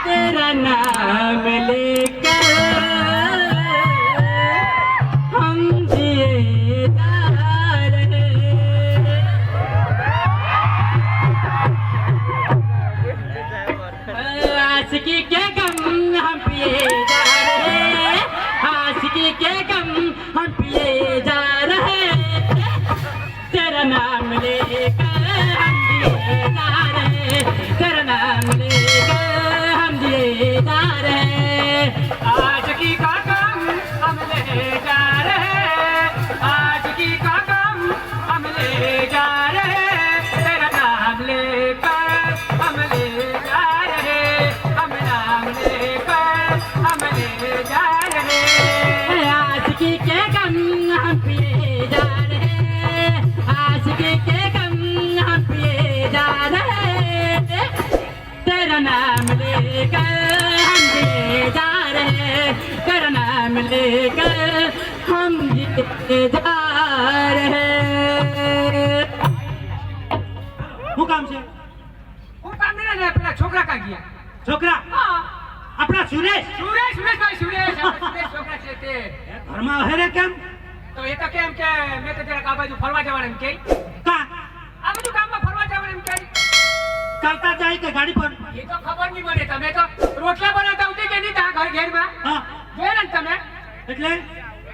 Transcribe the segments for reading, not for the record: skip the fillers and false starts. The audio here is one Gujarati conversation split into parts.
तेरा नाम लेकर हम जिए जा रहे आशिकी के गम हम पिए जा रहे आशिकी के गम हम पिए जा रहे तेरा नाम लेकर हम जिए जा रहे तेरा नाम लेकर हम जिए जा रहे आशिकी का गम हम ले जा रहे आशिकी का गम हम ले जा रहे तेरा नाम लेकर हम ले जा रहे हम नाम लेकर हम ले जा रहे आशिकी के गम हम पिए जा रहे आशिकी के गम हम पिए जा रहे तेरा नाम लेकर हम जिए जा रहे तेरा नाम लेकर हम जिए जा रहे શું કામ છે હું કામ નહીં ને પેલા છોકરા કા ગયા છોકરા હા આપણા સુરેશ સુરેશ સુરેશભાઈ સુરેશ સુરેશ છોકરા છે તે ઘરમાં હરે કેમ તો એ તો કેમ કે મેં તો જરાક આ બાજુ ફરવા જવાનું એમ કે કા આ બાજુ ગામમાં ફરવા જવાનું એમ કે ચાલતા જાય કે ગાડી પર એ તો ખબર નહીં મને તમે તો રોટલા બનાવતા ઉઠી કે નહીં તા ઘરમાં હા જોયા ને તમે એટલે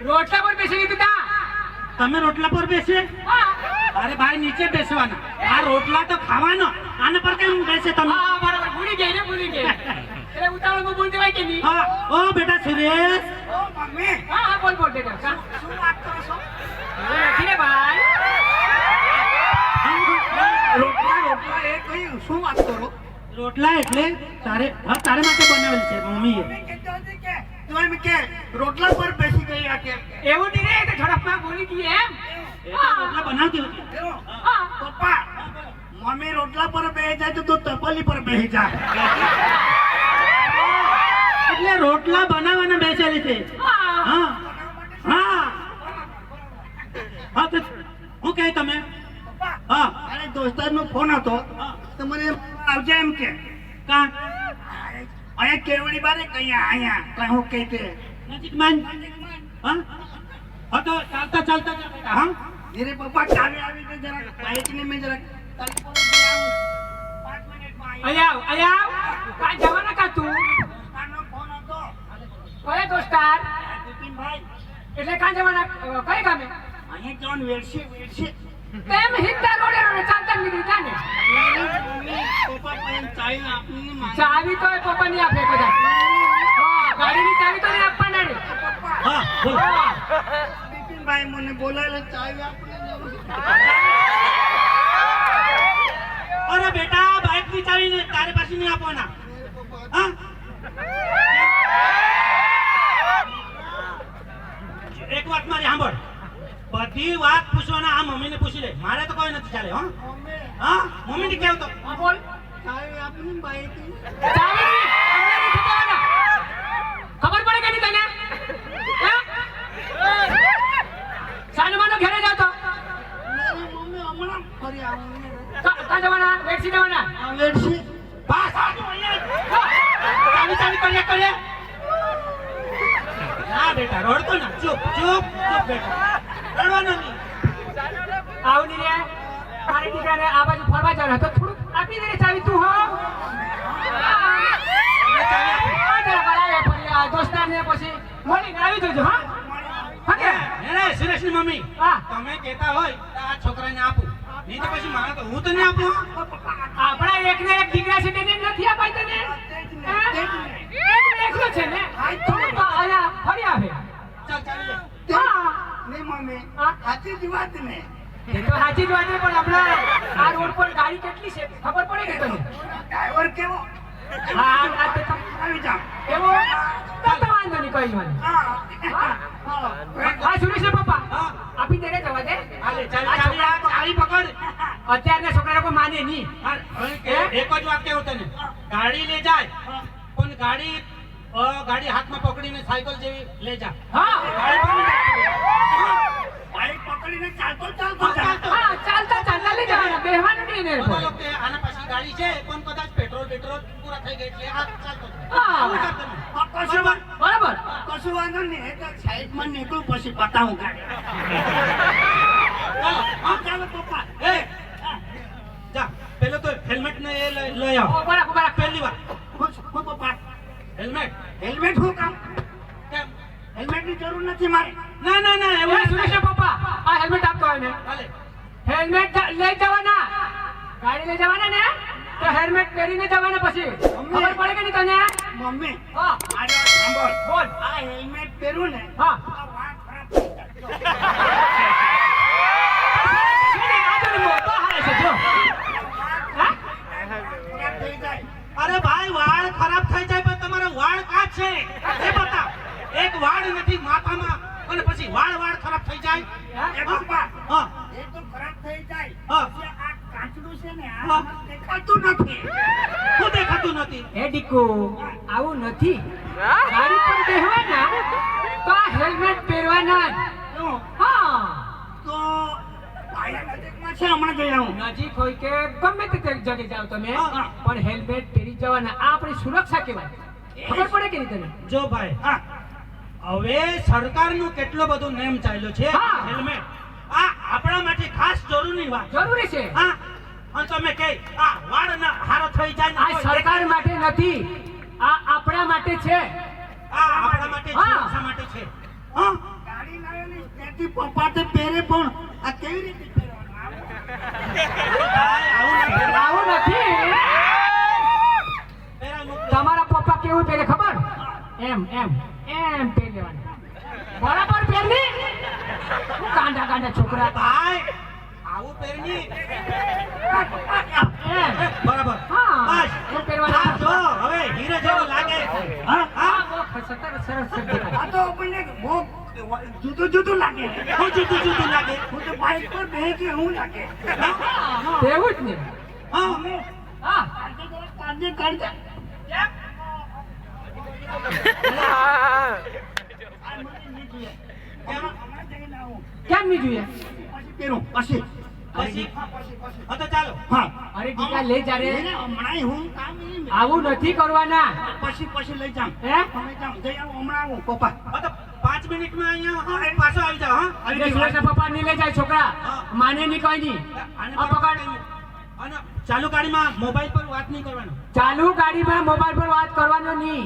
રોટલા પર બેસી લીધું તા તમે રોટલા પર બેસે હા અરે ભાઈ નીચે બેસવાના આ રોટલા તો ખાવાનો આના પર કેમ બેસે તમે હા બરાબર ભૂલી ગઈ ને ભૂલી ગઈ એટલે ઉતાવળમાં બોલ દેવાય કે નહીં હા ઓ બેટા સુરેશ ઓ મમ્મી હા હા બોલ બોલ બેટા શું વાત કરો છો નથી રે ભાઈ રોટલા રોટલા એ કઈ શું વાત કરો રોટલા એટલે તારે હા તારે માટે બનાવેલ છે મમ્મીએ રોટલા પર બેસી ગઈ આ કે એવું નહીં રે તો ઝડપમાં બોલી ગઈ એમ રોટલા બનાવતી હતી હા પપ્પા મમ્મી રોટલા પર બેસી જાય તો તું તપલી પર બેસી જા એટલે રોટલા બનાવવાના બેસેલી છે હા હા હા હા તો હું કહે તમે હા અરે દોસ્તારનો ફોન હતો તો મને આવજે એમ કે કા અહીંયા કેવડી બારે કઈ અહીંયા કઈ હું કહી તે નજીકમાં હા હા તો ચાલતા ચાલતા જા બેટા હા ધીરે પપ્પા ચાલે આવી તો જરા બાઈક ને મેં જરા તલપોર જઈ આવું 5 મિનિટમાં અહીંયા આવ કાં જવાના કા તું દોસ્તારનો ફોન હતો કયા દોસ્તાર બિપિનભાઈ એટલે કાં જવાના કઈ ગામે અહીંયા જોન વેડશે તેમ હિંદા રોડે ચાલતા નીકળી જા ને પપ્પા પણ ચાઈ આપીને માંગે ચાવી તો એ પપ્પા ની આપે કદાચ હા ગાડીની ચાવી તો નહીં આપવાના ને હા બોલ હા. બિપિનભાઈ મને બોલાયેલા ચાઈ આપીને અરે બેટા બાઇક ની ચાવી ને તારે પાસે નહીં આપવાના હા એક વાત મારી સાંભળ બધી વાત પૂછવાના આ મમ્મીને પૂછી લે મારે તો કોઈ નથી ચાલે હા હા મમ્મીને કેવું તો હા બોલ ચાઈ આપીને બાઈક ચાવી નહીં, અમને નથી દેવાના. ખબર પડે કે નહીં તને હે? સાનમાનો ઘરે જાવ તો મારી મમ્મી હમણાં ફરી આવું કાં જવાના વેડસી દેવાના વેડશે બસ ચાવી ચાવી કરીએ કરીએ ના બેટા રડતો ના ચૂપ ચૂપ ચૂપ બેટા રડવાનો નહીં આવું નહીં રે મારી દીકરાને આ બાજુ ફરવા જવાનું તો થોડુંક આપી દે ને ચાવી તું હો દોસ્તારને પછી મળીને આવી જજો હા હા કે? સુરેશની મમ્મી હા તમે કહેતા હોય તો આ છોકરાને આપું નહીં તો પછી મારે તો હું તો નહીં આપું આપણા એકને એક દીકરા છે તેને નથી અપાય તને એકલો છે ને થોડુંક અહીંયા ફરી આવે ચાલ ચાલી લે હા નહીં મમ્મી હા? સાચી જ વાત ને એ તો સાચી જ વાત છે પણ હમણાં આ રોડ પર ગાડી કેટલી છે ખબર પડે કે તને ડ્રાઈવર કેવો હા આ તો આવી જાઓ એવો તો વાંધો નહીં કોઈ વાંધો હા હા સુરેશ ને પપ્પા હા. આપી દે રે જવા દે હાલે ચાલી ચાલી આ ચાલી પકડ અત્યારના છોકરા કોઈ માને નહીં હા, એક જ વાત કેવું તને ગાડી લે જાય પણ ગાડી ગાડી હાથમાં પકડીને સાયકલ જેવી લે જા હા ગાડી પર નહીં જાય. બાઈક પકડીને ચાલતો હા, ચાલતો. હા ચાલતા ચાલતા ચાલી જવાના, બેહવાનું નહીં ને બધા લોકો કે આના પાછી ગાડી છે પણ કદાચ પેટ્રોલ પૂરા થઈ ગઈ એટલે આ ચાલતો હતો. હા. આવું કરતો નહીં. કશું વાંધો- બરાબર કશું વાંધો નહીં. એ તો સાઈડમાં નીકળું પછી બતાવું કાઢે. ચાલો, હા, ચાલો પપ્પા. એ, જા, પેલો તો હેલ્મેટ ને એ લઈ આવ. બરાબર બરાબર પહેલી વાર હું પપ્પા હેલ્મેટ હેલ્મેટ શું કામ? કેમ? હેલ્મેટની જરૂર નથી મારે. ના ના ના એવું એ સુરેશ પપ્પા આ હેલ્મેટ આપતો હોય ને ચાલે. હેલ્મેટ લઈ જવાના ગાડી લઈ જવાના ને તો હેલ્મેટ પહેરીને જવાના પછી ખબર પડે કે નહીં તને મમ્મી હા મારી વાત સાંભળ. બોલ આ હેલ્મેટ પહેરું ને હા આ વાળ ખરાબ થઈ જાય. આજુની મોટા હારે છે જો હા ખરાબ થઈ જાય. અરે ભાઈ વાળ ખરાબ થઈ જાય પણ તમારા વાળ કા છે એ બતાવ. એક વાળ નથી માથામાં અને પછી વાળ ખરાબ થઈ જાય. એ પપ્પા હા એ તો ખરાબ થઈ જાય. હા. પછી આ કાચડું છે ને આ હા. દેખાતું નથી. શું દેખાતું નથી? એ ડીકુ આવું નથી ગાડી પર બેહવાના તો આ હેલ્મેટ પહેરવાના જ. શું? હા તો આયા નજીકમાં છે હમણાં જઈ આવું. નજીક હોય કે ગમે તે જગ્યાએ જાઓ તમે હા. પણ હેલ્મેટ પહેરી જવાના આ આપણી સુરક્ષા કહેવાય ખબર પડે કે નહીં તને જો ભાઈ હા હવે સરકારનું કેટલો બધો નેમ ચાલ્યો છે હા. હેલ્મેટ આ આપણા માટે ખાસ જરૂરી વાત. જરૂરી છે હા અને તમે કે આ વાળ ના હારો થઈ જાય ને આ કોઈ સરકાર દેખાય. માટે નથી આ આપણા માટે છે આ આપણા માટે હા. સુરક્ષા માટે છે. હા ગાડી લાવેલી ત્યાંથી પપ્પા તે પહેરે પણ આ કેવી રીતે પહેરવાનું? ભાઈ, આવું નથી. આવું નથી પહેરા મૂકજો. તમારા પપ્પા કેવું પહેરે ખબર એમ એમ એમ પહેરી લેવાનું બરાબર પહેરની ગાંડા ગાંડા છોકરા ભાઈ આવું પહેરીને એમ બરાબર હા, બસ એવું પહેરવાનું. આ જો હવે હીરો જેવો લાગે. હા? હા બહુ સરસ સરસ દેખાય. આ તો આપણને બહુ જુદું જુદું લાગે. હું જુદું લાગે. હું તો બાઇક પર બેસી હું લાગે. તેવું જ ને હા મમ્મી, હા આજે જરા કાળજી કરજે. આ મને નહીં જોઈએ. હમણાં જઈને આવું. કેમ નહીં જોઈએ પછી પહેરું, પછી. પછી હા, પછી. હા તો ચાલો. હા. અરે દીકા લઈ જા રે એને હમણાંય હું કામ નહીં. આવું નથી કરવાના પછી લઈ જાઉં. હે તમે જાઓ, જઈ આવો, હમણાં આવું, પપ્પા. હા તો 5 મિનિટમાં અહીંયા હા, પાછો આવી જાઓ. હા એટલે સુરેશના પપ્પા નહીં લઈ જાય છોકરા હા. માને નહીં કોઈ નહીં આને આ પકડ અને ચાલુ ગાડીમાં મોબાઈલ પર વાત નહીં કરવાનું. ચાલુ ગાડીમાં મોબાઈલ પર વાત કરવાનો નહીં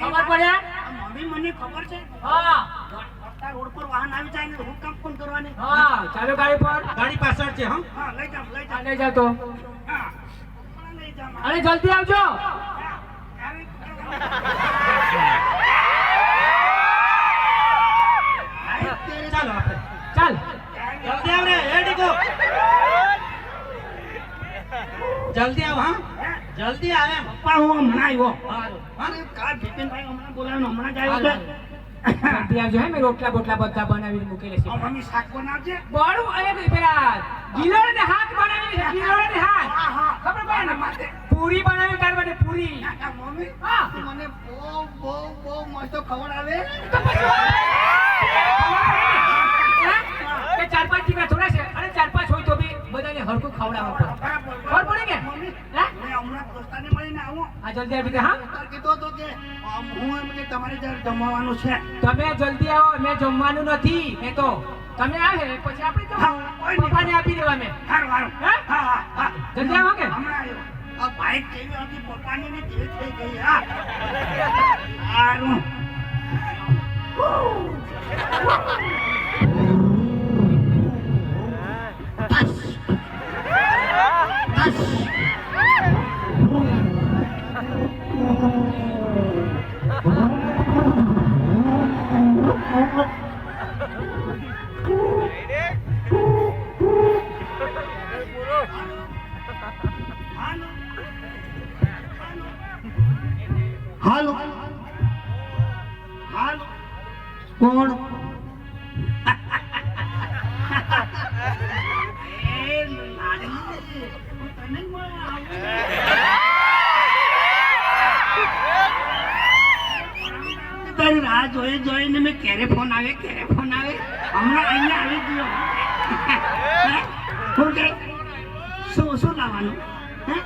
ખબર પડે આ મમ્મી મને ખબર છે. હા રસ્તા રોડ પર વાહન આવી જાય ને હું કામ પણ કરવાની. હા ચાલુ ગાડી પર ગાડી પાછળ છે. હા હા, લઈ જાઓ, લઈ જાઓ. લઈ જાવ તો હા. હમણાં લઈ જાઓ. અને જલ્દી આવજો ચાલો આપણે ચાલ જલ્દી આવ રે એ ડીકો જલ્દી આવ. હા જલ્દી આવે એમ. પપ્પા, હું હમણાં આવ્યો. સારું. હા અરે, કાલ બિપિનભાઈ હમણાં બોલાવ્યો, હમણાં જ આવ્યો છે. જલ્દી આવજો હે મેં રોટલા બોટલા બધા બનાવીને મૂકેલા છે મમ્મી શાક બનાવજે. બળું એ પેલા ગિલોડ ને હાથ બનાવી છે ગિલોડ ને હાથ હા, હા. ખબર પડે ને માટે. પૂરી બનાવી તાર માટે પૂરી આ મમ્મી, હા. તું મને બહુ મસ્ત ખવડાવે. કે 4-5 ટીકા થોડા છે અને 4-5 હોય તો બી બધાને હરખું ખવડાવવા પડે ખબર પડે કે મમ્મી, હે? મેં હમણાં દોસ્તારને મળીને આવું. આ જલ્દી આવી ગયા હા દોસ્તાર કીધો હતો કે હું એમ કે તમારે ત્યાં જમવાનું છે. તમે જલ્દી આવો મેં જમવાનું નથી મેં તો તમે આવે પછી આપણે તો હા, કોઈ નહીં. પપ્પાને આપી દેવા મેં હારું, હારું. હે? હા, હા, હા. જલ્દી આવો કે? હમણાં આવ્યો. આ બાઈક કેવી હતી પપ્પાની ને ધીરે થઈ ગઈ. હા. હારું. હાલો. હાલો. કોણ? એ લાડલી, હું તને જ મળવા આવું. તારી રાહ જોઈને મેં ક્યારે ફોન આવે હમણાં અહીંયા આવી ગયો. શું કે શું લાવવાનું હે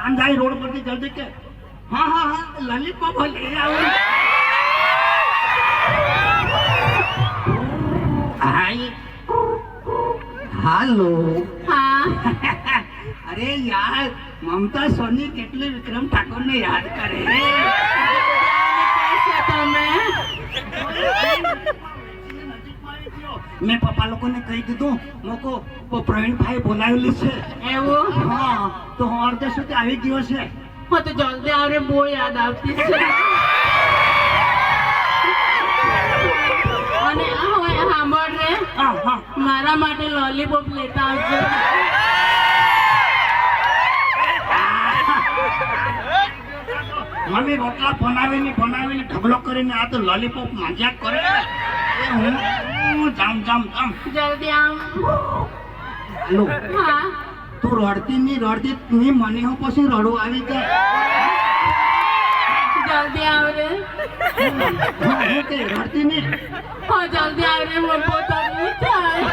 આમ જાય રોડ પરથી જલ્દી કે હા હા હા લોલીપોપ લઈ આવું હાય હાલો हाँ અરે યાર મમતા સોની કેટલી વિક્રમ ઠાકોરને યાદ કરે कैसे तो मैं મેં પપ્પા લોકોને કહી દીધું મોકો પ્રવીણભાઈ બોલાવેલી છે एवो હા તો હું અડધે સુધી આવી ગયો છે हो तो जल्दी आ रहे बो याद आती है અને હવે સાંભળ રે હા હા મારા માટે લોલીપોપ લેતા આવજો મમ્મી રોટલા બનાવીને ઢગલો કરીને આ તો લોલીપોપ મજાક કરે એ હું જામ જલ્દી આવ હાલો હા તું રડતી ની મને હું પછી રડવું આવી જાય જલ્દી આવ રે હું કે રડતી નહીં હા જલ્દી આવ રે મને બહુ તકલીફ થાય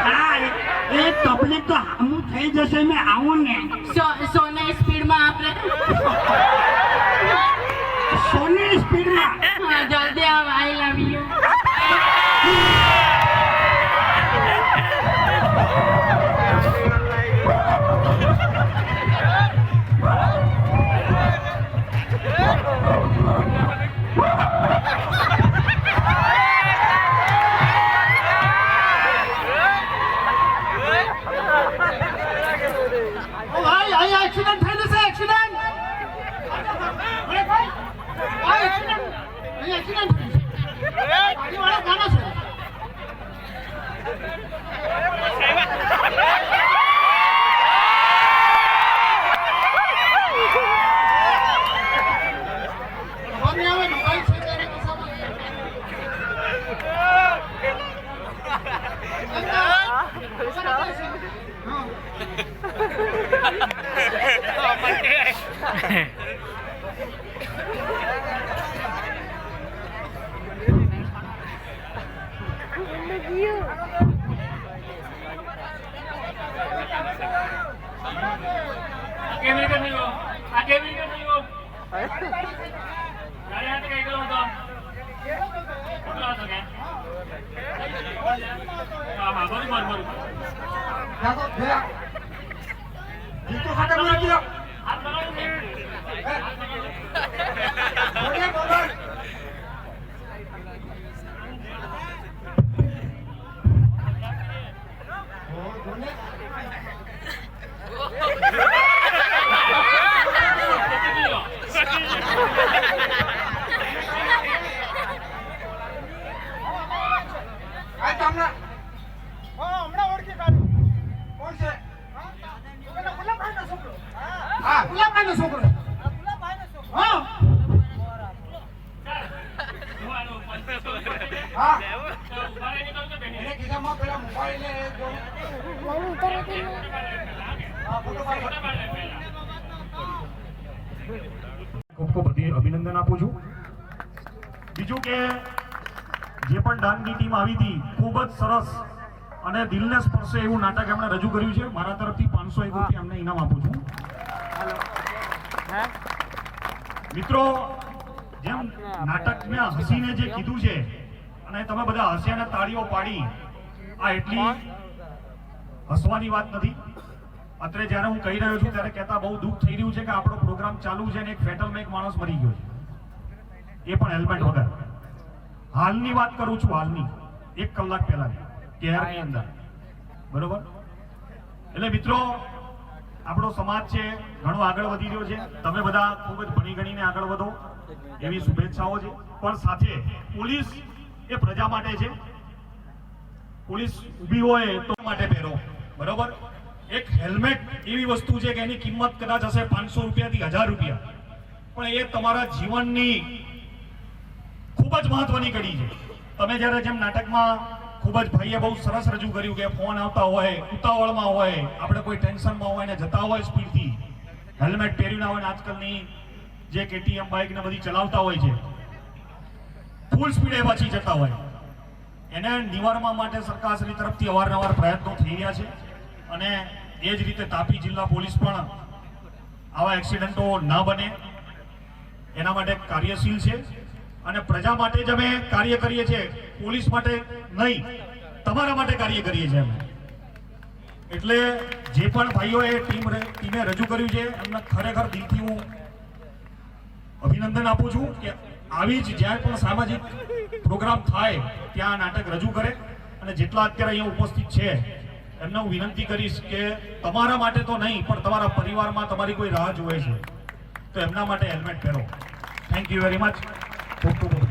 હા એ તકલીફ તો હું થઈ જશે મેં આવું ને સોને સ્પીડમાં આપણે સોની સ્પીડમાં હા જલ્દી આવ આઈ લવ યુ એક્સિડન્ટ થઈ જશે એક્સિડન્ટ ગાડીવાળા કાના છે ખૂબ ખૂબ અભિનંદન આપું છું. બીજું કે જે પણ ડાંગની ટીમ આવી હતી ખૂબ જ સરસ અને દિલને સ્પર્શે એવું નાટક એમણે રજૂ કર્યું છે. મારા તરફથી 501 રૂપિયા એમને ઇનામ આપું છું. મિત્રો, જેમ નાટકને હસીને જે કીધું છે અને તમે બધા હસ્યા અને તાળીઓ પાડી, આ એટલી હસવાની વાત નથી. અત્યારે જ્યારે હું કહી રહ્યો છું ત્યારે કહેતા બહુ દુઃખ થઈ રહ્યું છે કે આપણો પ્રોગ્રામ ચાલુ છે અને એક ફેટલમાં એક માણસ મરી ગયો છે, એ પણ હેલ્મેટ વગર. હાલની વાત કરું છું, હાલની 1 કલાક પહેલા કેરની અંદર, બરોબર? એટલે મિત્રો, આપણો સમાજ છે ઘણો આગળ વધી રહ્યો છે. તમે બધા ખૂબ જ ભણી ગણીને આગળ વધો એવી શુભેચ્છાઓ છે. પણ સાથે પોલીસ એ પ્રજા માટે છે. પોલીસ ઊભી હોય તો માટે પહેરો, બરોબર? એક હેલ્મેટ એવી વસ્તુ છે કે એની કિંમત કદાચ હશે 500 રૂપિયાથી 1000 રૂપિયા, પણ એ તમારા જીવનની ખૂબ જ મહત્વની કડી છે. તમે જ્યારે જેમ નાટકમાં ખૂબ જ ભાઈએ બહુ સરસ રજૂ કર્યું કે ફોન આવતા હોય, ઉતાવળમાં હોય, આપણે કોઈ ટેન્શનમાં હોય ને જતા હોય સ્પીડથી, હેલ્મેટ પહેર્યું ના હોય ને આજકાલની જે KTM બાઇક ને બધી ચલાવતા હોય છે, ફૂલ સ્પીડે પાછી જતા હોય, એને નિવારવા માટે સરકારશ્રી તરફથી અવારનવાર પ્રયત્નો થઈ રહ્યા છે અને એ જ રીતે તાપી જિલ્લા પોલીસ પણ આવા એક્સિડન્ટો ન બને એના માટે કાર્યશીલ છે અને પ્રજા માટે જ અમે કાર્ય કરીએ છીએ, પોલીસ માટે નહીં, તમારા માટે કાર્ય કરીએ છીએ અમે. એટલે જે પણ ભાઈઓએ ટીમે રજૂ કર્યું છે એમને ખરેખર દિલથી હું અભિનંદન આપું છું કે આવી જ જ્યારે પણ સામાજિક પ્રોગ્રામ થાય ત્યાં આ નાટક રજૂ કરે. અને જેટલા અત્યારે અહીંયા ઉપસ્થિત છે એમને હું વિનંતી કરીશ કે તમારા માટે તો નહીં પણ તમારા પરિવારમાં તમારી કોઈ રાહ જોવે છે તો એમના માટે હેલ્મેટ પહેરો. Thank you very much. ખૂબ ખૂબ